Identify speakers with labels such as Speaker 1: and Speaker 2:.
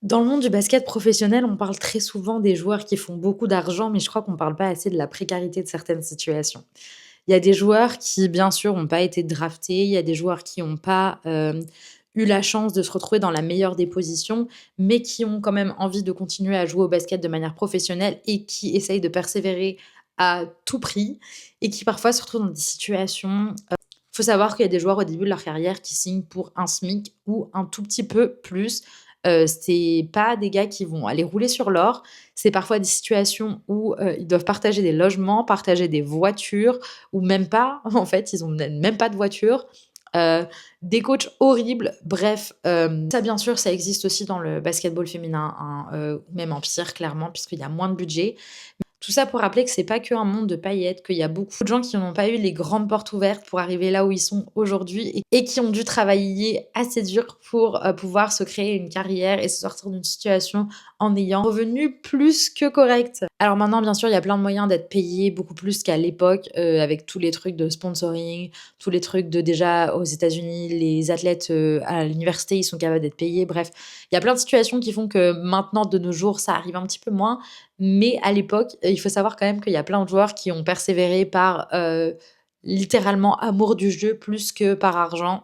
Speaker 1: Dans le monde du basket professionnel, on parle très souvent des joueurs qui font beaucoup d'argent, mais je crois qu'on parle pas assez de la précarité de certaines situations. Il y a des joueurs qui, bien sûr, n'ont pas été draftés, il y a des joueurs qui n'ont pas, eu la chance de se retrouver dans la meilleure des positions, mais qui ont quand même envie de continuer à jouer au basket de manière professionnelle et qui essayent de persévérer à tout prix et qui parfois se retrouvent dans des situations. Faut savoir qu'il y a des joueurs au début de leur carrière qui signent pour un SMIC ou un tout petit peu plus. C'est pas des gars qui vont aller rouler sur l'or. C'est parfois des situations où, ils doivent partager des logements, partager des voitures ou même pas. En fait, ils ont même pas de voiture. Des coachs horribles. Bref, ça bien sûr, ça existe aussi dans le basketball féminin, hein, même en pire clairement puisqu'il y a moins de budget. Tout ça pour rappeler que c'est pas qu'un monde de paillettes, qu'il y a beaucoup de gens qui n'ont pas eu les grandes portes ouvertes pour arriver là où ils sont aujourd'hui et qui ont dû travailler assez dur pour, pouvoir se créer une carrière et se sortir d'une situation en ayant un revenu plus que correct. Alors maintenant, bien sûr, il y a plein de moyens d'être payé beaucoup plus qu'à l'époque, avec tous les trucs de sponsoring, tous les trucs de déjà aux États-Unis, les athlètes, à l'université, ils sont capables d'être payés. Bref, il y a plein de situations qui font que maintenant, de nos jours, ça arrive un petit peu moins. Mais à l'époque, il faut savoir quand même qu'il y a plein de joueurs qui ont persévéré par, littéralement amour du jeu plus que par argent.